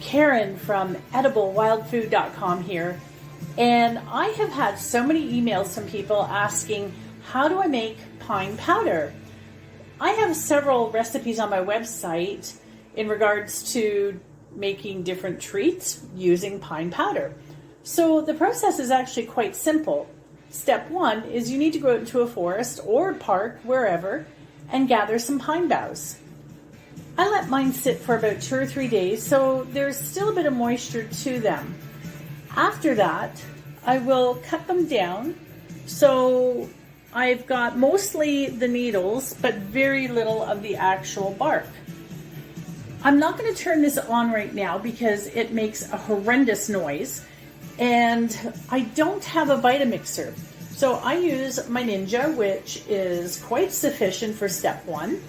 Karen from EdibleWildFood.com here, and I have had so many emails from people asking, how do I make pine powder? I have several recipes on my website in regards to making different treats using pine powder. So the process is actually quite simple. Step one is you need to go out into a forest or park, wherever, and gather some pine boughs. I let mine sit for about 2 or 3 days, so there's still a bit of moisture to them. After that, I will cut them down. So I've got mostly the needles, but very little of the actual bark. I'm not going to turn this on right now because it makes a horrendous noise, and I don't have a Vitamixer. So I use my Ninja, which is quite sufficient for step one.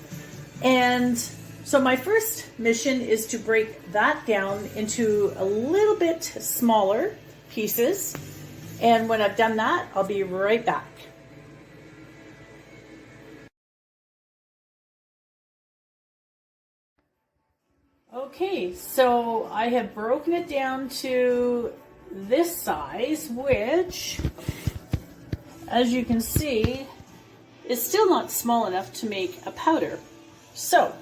And so my first mission is to break that down into a little bit smaller pieces. And when I've done that, I'll be right back. Okay, so I have broken it down to this size, which, as you can see, is still not small enough to make a powder. So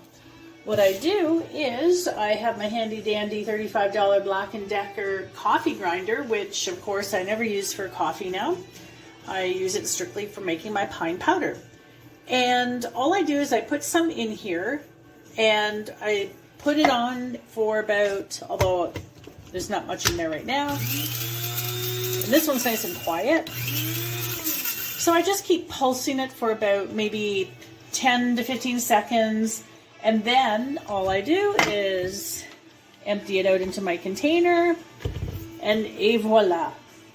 what I do is I have my handy dandy $35 Black & Decker coffee grinder, which of course I never use for coffee now. I use it strictly for making my pine powder. And all I do is I put some in here and I put it on for about, although there's not much in there right now. And this one's nice and quiet. So I just keep pulsing it for about maybe 10 to 15 seconds. And then all I do is empty it out into my container, and et voila,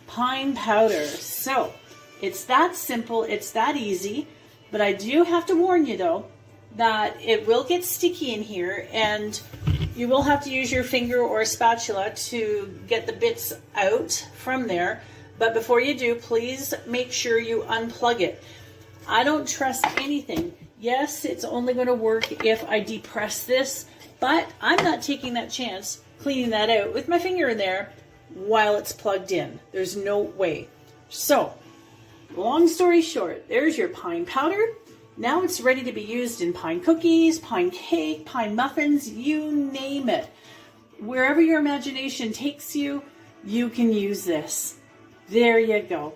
pine powder. So it's that simple, it's that easy, but I do have to warn you though, that it will get sticky in here, and you will have to use your finger or a spatula to get the bits out from there. But before you do, please make sure you unplug it. I don't trust anything. Yes, it's only going to work if I depress this, but I'm not taking that chance cleaning that out with my finger in there while it's plugged in. There's no way. So, long story short, there's your pine powder. Now it's ready to be used in pine cookies, pine cake, pine muffins, you name it. Wherever your imagination takes you, you can use this. There you go.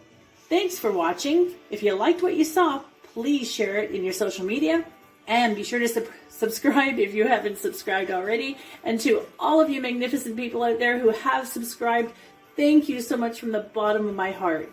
Thanks for watching. If you liked what you saw, please share it in your social media, and be sure to subscribe if you haven't subscribed already. And to all of you magnificent people out there who have subscribed, thank you so much from the bottom of my heart.